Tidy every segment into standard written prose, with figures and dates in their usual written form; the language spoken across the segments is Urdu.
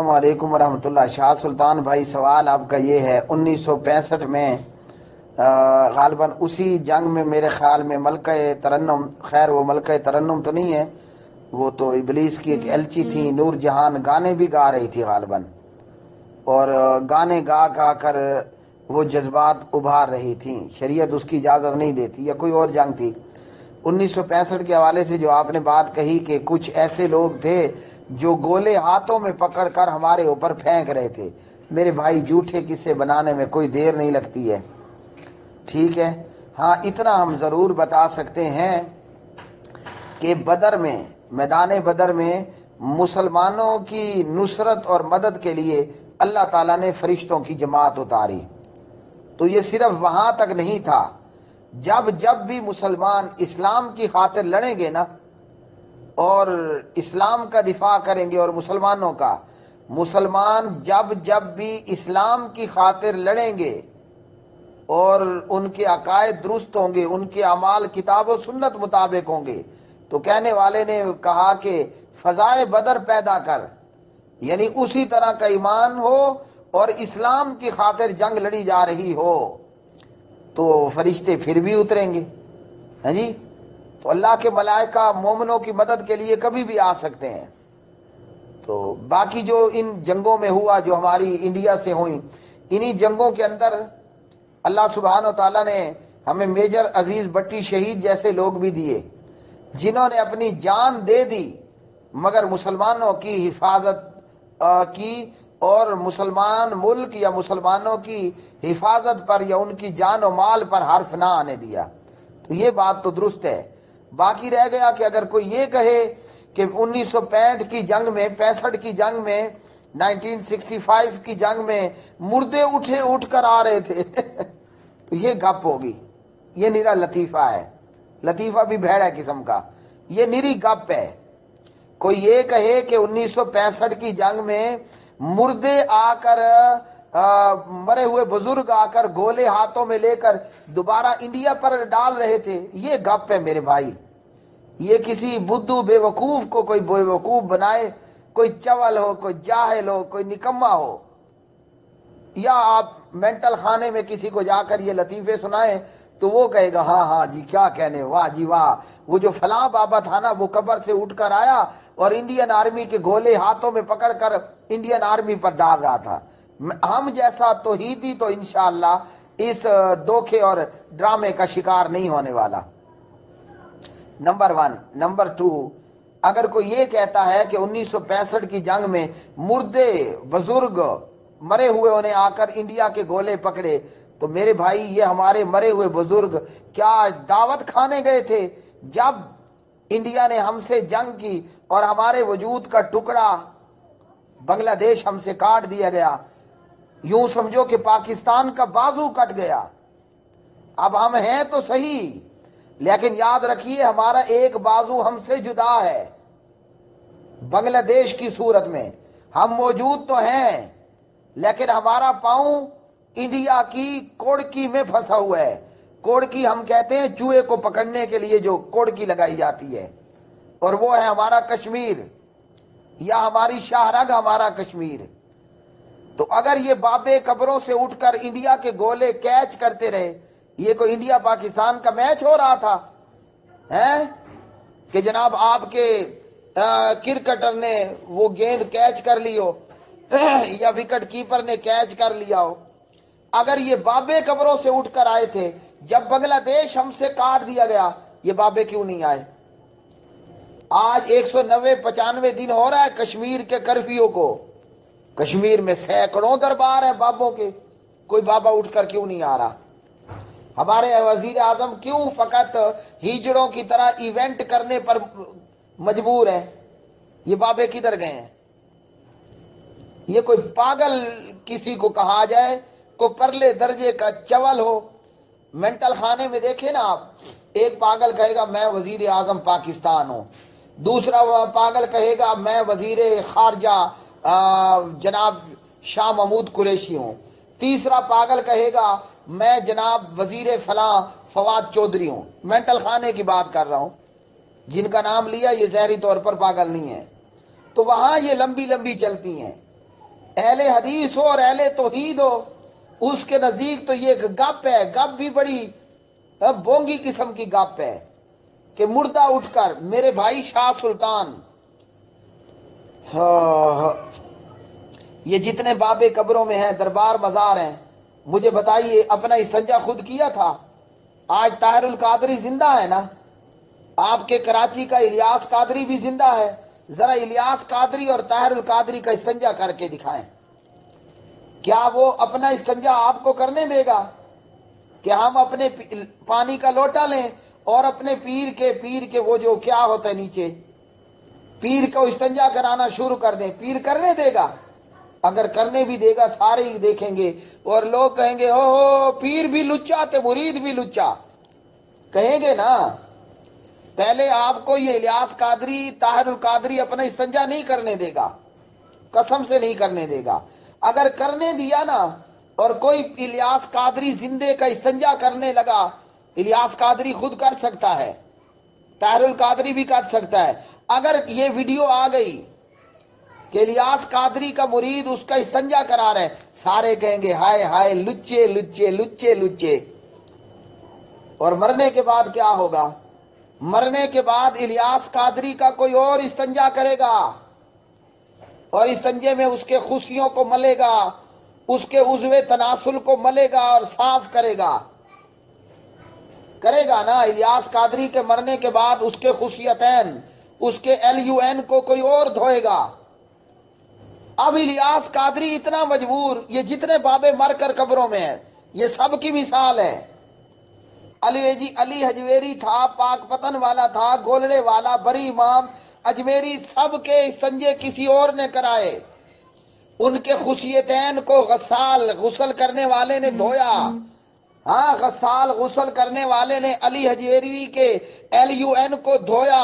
السلام علیکم ورحمۃ اللہ۔ شاہ سلطان بھائی، سوال آپ کا یہ ہے، 1965 میں غالباً اسی جنگ میں میرے خیال میں ملکہ ترنم، خیر وہ ملکہ ترنم تو نہیں ہے، وہ تو ابلیس کی ایک ایلچی تھی، نور جہان گانے بھی گا رہی تھی غالباً، اور گانے گا گا کر وہ جذبات ابھار رہی تھیں، شریعت اس کی اجازت نہیں دیتی، یا کوئی اور جنگ تھی۔ 1965 کے حوالے سے جو آپ نے بات کہی کہ کچھ ایسے لوگ تھے جو گولے ہاتھوں میں پکڑ کر ہمارے اوپر پھینک رہے تھے، میرے بھائی جھوٹے قصے بنانے میں کوئی دیر نہیں لگتی ہے، ٹھیک ہے۔ ہاں اتنا ہم ضرور بتا سکتے ہیں کہ بدر میں، میدان بدر میں مسلمانوں کی نصرت اور مدد کے لیے اللہ تعالیٰ نے فرشتوں کی جماعت اتاری، تو یہ صرف وہاں تک نہیں تھا، جب بھی مسلمان اسلام کی خاطر لڑیں گے نا، اور اسلام کا دفاع کریں گے اور مسلمانوں کا، مسلمان جب بھی اسلام کی خاطر لڑیں گے اور ان کے عقائد درست ہوں گے، ان کے اعمال کتاب و سنت مطابق ہوں گے، تو کہنے والے نے کہا کہ فضائے بدر پیدا کر، یعنی اسی طرح کا ایمان ہو اور اسلام کی خاطر جنگ لڑی جا رہی ہو تو فرشتے پھر بھی اتریں گے، ہاں جی۔ تو اللہ کے ملائکہ مومنوں کی مدد کے لیے کبھی بھی آ سکتے ہیں۔ تو باقی جو ان جنگوں میں ہوا جو ہماری انڈیا سے ہوئی، انہی جنگوں کے اندر اللہ سبحانہ و تعالیٰ نے ہمیں میجر عزیز بٹی شہید جیسے لوگ بھی دیے، جنہوں نے اپنی جان دے دی مگر مسلمانوں کی حفاظت کی، اور مسلمان ملک یا مسلمانوں کی حفاظت پر یا ان کی جان و مال پر حرف نہ آنے دیا، تو یہ بات تو درست ہے۔ باقی رہ گیا کہ اگر کوئی یہ کہے کہ 1965 کی جنگ میں، 65 کی جنگ میں، 1965 کی جنگ میں مردے اٹھ کر آ رہے تھے تو یہ گپ ہوگی، یہ نرا لطیفہ ہے، لطیفہ بھی بھیڑ ہے قسم کا، یہ نری گپ ہے۔ کوئی یہ کہے کہ 1965 کی جنگ میں مردے آ کر، مرے ہوئے بزرگ آ کر گولے ہاتھوں میں لے کر دوبارہ انڈیا پر ڈال رہے تھے، یہ گپ ہے میرے بھائی۔ یہ کسی بدھو بے وقوف کو کوئی بے وقوف بنائے، کوئی چول ہو، کوئی جاہل ہو، کوئی نکما ہو، یا آپ مینٹل خانے میں کسی کو جا کر یہ لطیفے سنائیں تو وہ کہے گا ہاں ہاں جی کیا کہنے، واہ جی واہ، وہ جو فلاں بابا تھا نا وہ قبر سے اٹھ کر آیا اور انڈین آرمی کے گولے ہاتھوں میں پکڑ کر انڈین آرمی پر ڈال رہا تھا۔ ہم جیسا توحیدی تو انشاءاللہ اس دھوکے اور ڈرامے کا شکار نہیں ہونے والا، نمبر 1۔ نمبر 2، اگر کوئی یہ کہتا ہے کہ 1965 کی جنگ میں مردے بزرگ مرے ہوئے انہیں آ کر انڈیا کے گولے پکڑے، تو میرے بھائی یہ ہمارے مرے ہوئے بزرگ کیا دعوت کھانے گئے تھے جب انڈیا نے ہم سے جنگ کی اور ہمارے وجود کا ٹکڑا بنگلہ دیش ہم سے کاٹ دیا گیا، یوں سمجھو کہ پاکستان کا بازو کٹ گیا۔ اب ہم ہیں تو صحیح، لیکن یاد رکھیے ہمارا ایک بازو ہم سے جدا ہے، بنگلہ دیش کی صورت میں ہم موجود تو ہیں لیکن ہمارا پاؤں انڈیا کی کوڑکی میں پھنسا ہوا ہے۔ کوڑکی ہم کہتے ہیں چوہے کو پکڑنے کے لیے جو کوڑکی لگائی جاتی ہے، اور وہ ہے ہمارا کشمیر، یا ہماری شاہ رگ ہمارا کشمیر۔ تو اگر یہ بابے قبروں سے اٹھ کر انڈیا کے گولے کیچ کرتے رہے، یہ کوئی انڈیا پاکستان کا میچ ہو رہا تھا کہ جناب آپ کے کرکٹر نے وہ گیند کیچ کر لی ہو یا وکٹ کیپر نے کیچ کر لیا ہو؟ اگر یہ بابے قبروں سے اٹھ کر آئے تھے جب بنگلہ دیش ہم سے کاٹ دیا گیا، یہ بابے کیوں نہیں آئے؟ آج 190-95 دن ہو رہا ہے کشمیر کے کرفیو کو، کشمیر میں سینکڑوں دربار ہیں بابوں کے، کوئی بابا اٹھ کر کیوں نہیں آ رہا؟ ہمارے وزیر اعظم کیوں فقط ہیجڑوں کی طرح ایونٹ کرنے پر مجبور ہیں؟ یہ بابے کدھر گئے ہیں؟ یہ کوئی پاگل کسی کو کہا جائے، کوئی پرلے درجے کا چول ہو، مینٹل خانے میں دیکھیں نا آپ، ایک پاگل کہے گا میں وزیر اعظم پاکستان ہوں، دوسرا پاگل کہے گا میں وزیر خارجہ جناب شاہ محمود قریشی ہوں، تیسرا پاگل کہے گا میں جناب وزیر فلاں فواد چودھری ہوں۔ مینٹل خانے کی بات کر رہا ہوں، جن کا نام لیا یہ ظاہری طور پر پاگل نہیں ہے۔ تو وہاں یہ لمبی لمبی چلتی ہیں، اہل حدیث ہو اور اہل توحید ہو، اس کے نزدیک تو یہ ایک گپ ہے، گپ بھی بڑی بونگی قسم کی گپ ہے کہ مردہ اٹھ کر میرے بھائی شاہ سلطان، یہ جتنے بابے قبروں میں ہیں، دربار مزار ہیں، مجھے بتائیے اپنا استنجا خود کیا تھا؟ آج طاہر القادری زندہ ہے نا، آپ کے کراچی کا الیاس قادری بھی زندہ ہے، ذرا الیاس قادری اور طاہر القادری کا استنجا کر کے دکھائیں، کیا وہ اپنا استنجا آپ کو کرنے دے گا کہ ہم اپنے پانی کا لوٹا لیں اور اپنے پیر کے وہ جو کیا ہوتا ہے نیچے، پیر کو استنجا کرانا شروع کر دیں؟ پیر کرنے دے گا؟ اگر کرنے بھی دے گا سارے ہی دیکھیں گے اور لوگ کہیں گے او پیر بھی لچا تے مرید بھی لچا، کہیں گے نا۔ پہلے آپ کو یہ الیاس قادری طاہر القادری اپنا استنجا نہیں کرنے دے گا، قسم سے نہیں کرنے دے گا۔ اگر کرنے دیا نا اور کوئی الیاس قادری زندے کا استنجا کرنے لگا، الیاس قادری خود کر سکتا ہے، طاہر القادری بھی کر سکتا ہے، اگر یہ ویڈیو آ گئی کہ الیاس قادری کا مرید اس کا استنجا کرا رہا ہے، سارے کہیں گے ہائے ہائے لچے لچے لچے لچے۔ اور مرنے کے بعد کیا ہوگا؟ مرنے کے بعد الیاس قادری کا کوئی اور استنجا کرے گا اور استنجے میں اس کے خصیوں کو ملے گا، اس کے عضو تناسل کو ملے گا اور صاف کرے گا نا۔ الیاس قادری کے مرنے کے بعد اس کے خصیتین، اس کے LUN کو کوئی اور دھوئے گا۔ اب الیاس قادری اتنا مجبور، یہ جتنے بابے مر کر قبروں میں ہیں یہ سب کی مثال ہے۔ علی حجویری تھا، پاک پتن والا تھا، گولڑے والا، بری امام، اجمیری، سب کے استنجے کسی اور نے کرائے، ان کے خصیتین کو غسل کرنے والے نے دھویا۔ ہاں، غسال غسل کرنے والے نے علی حجویری کے LUN کو دھویا۔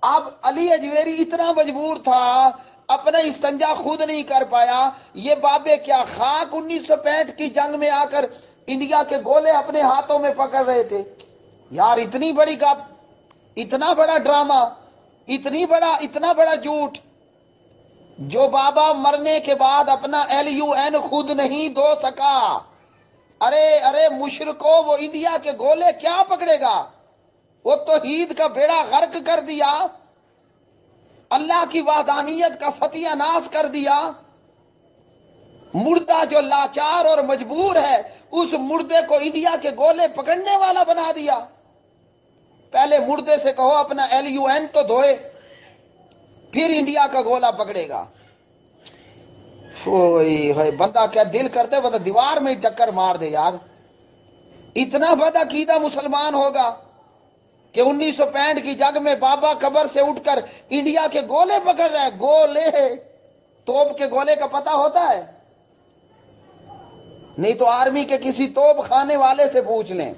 اب علی حجویری اتنا مجبور تھا، اپنا استنجا خود نہیں کر پایا، یہ بابے کیا خاک 1965 کی جنگ میں آ کر انڈیا کے گولے اپنے ہاتھوں میں پکڑ رہے تھے۔ یار اتنی بڑی گپ، اتنا بڑا ڈرامہ، اتنا بڑا جھوٹ، جو بابا مرنے کے بعد اپنا LUN خود نہیں دھو سکا۔ ارے مشرکو، وہ انڈیا کے گولے کیا پکڑے گا؟ وہ توحید کا بیڑا غرق کر دیا، اللہ کی وحدانیت کا ستیہ ناش کر دیا۔ مردہ جو لاچار اور مجبور ہے، اس مردے کو انڈیا کے گولے پکڑنے والا بنا دیا۔ پہلے مردے سے کہو اپنا LUN تو دھوئے، پھر انڈیا کا گولا پکڑے گا۔ بندہ کیا دل کرتے بندہ دیوار میں ٹکر مار دے یار۔ اتنا بد عقیدہ مسلمان ہوگا کہ 1965 کی جنگ میں بابا قبر سے اٹھ کر انڈیا کے گولے پکڑ رہا ہے۔ گولے، توپ کے گولے کا پتہ ہوتا ہے؟ نہیں تو آرمی کے کسی توپ خانے والے سے پوچھ لیں،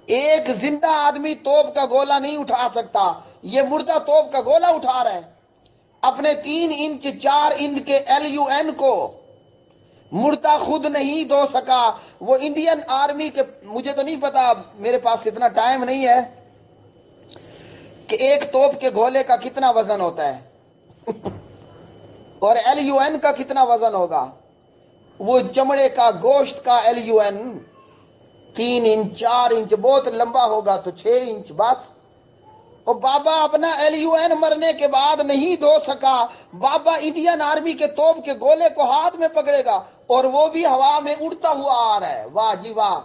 ایک زندہ آدمی توپ کا گولا نہیں اٹھا سکتا، یہ مردہ توپ کا گولا اٹھا رہا ہے۔ اپنے 3 انچ 4 انچ کے LUN کو مردہ خود نہیں دھو سکا۔ وہ انڈین آرمی کے، مجھے تو نہیں پتا، میرے پاس اتنا ٹائم نہیں ہے کہ ایک توپ کے گولے کا کتنا وزن ہوتا ہے اور LUN کا کتنا وزن ہوگا۔ وہ چمڑے کا، گوشت کا LUN 3 انچ 4 انچ، بہت لمبا ہوگا تو 6 انچ بس۔ اور بابا اپنا LUN مرنے کے بعد نہیں دھو سکا، بابا انڈین آرمی کے توپ کے گولے کو ہاتھ میں پکڑے گا اور وہ بھی ہوا میں اڑتا ہوا آ رہا ہے۔ واہ جی واہ،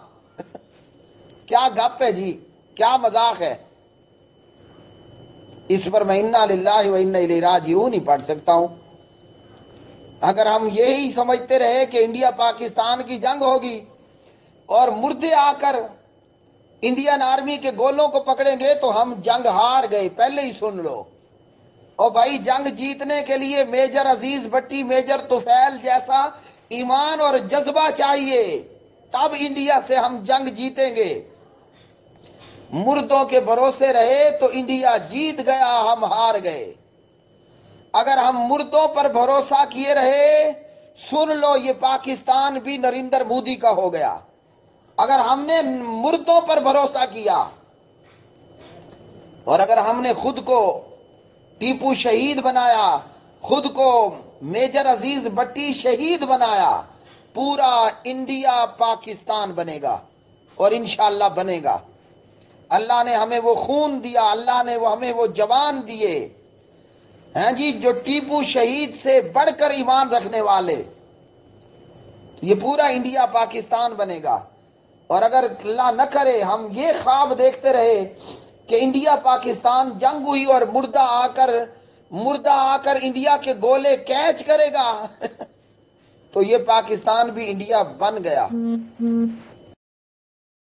کیا گپ ہے جی، کیا مذاق ہے۔ اس پر میں انا للہ و انا الیہ راجعون ہی پڑھ سکتا ہوں۔ اگر ہم یہی سمجھتے رہے کہ انڈیا پاکستان کی جنگ ہوگی اور مردے آ کر انڈین آرمی کے گولوں کو پکڑیں گے تو ہم جنگ ہار گئے، پہلے ہی سن لو۔ اور بھائی جنگ جیتنے کے لیے میجر عزیز بٹی، میجر طفیل جیسا ایمان اور جذبہ چاہیے، تب انڈیا سے ہم جنگ جیتیں گے۔ مردوں کے بھروسے رہے تو انڈیا جیت گیا، ہم ہار گئے۔ اگر ہم مردوں پر بھروسہ کیے رہے، سن لو یہ پاکستان بھی نریندر مودی کا ہو گیا۔ اگر ہم نے مردوں پر بھروسہ کیا اور اگر ہم نے خود کو ٹیپو شہید بنایا، خود کو میجر عزیز بٹی شہید بنایا، پورا انڈیا پاکستان بنے گا، اور انشاءاللہ بنے گا۔ اللہ نے ہمیں وہ خون دیا، اللہ نے ہمیں وہ جوان دیے ہیں جی، جو ٹیپو شہید سے بڑھ کر ایمان رکھنے والے، یہ پورا انڈیا پاکستان بنے گا۔ اور اگر اللہ نہ کرے ہم یہ خواب دیکھتے رہے کہ انڈیا پاکستان جنگ ہوئی اور مردہ آ کر انڈیا کے گولے کیچ کرے گا تو یہ پاکستان بھی انڈیا بن گیا۔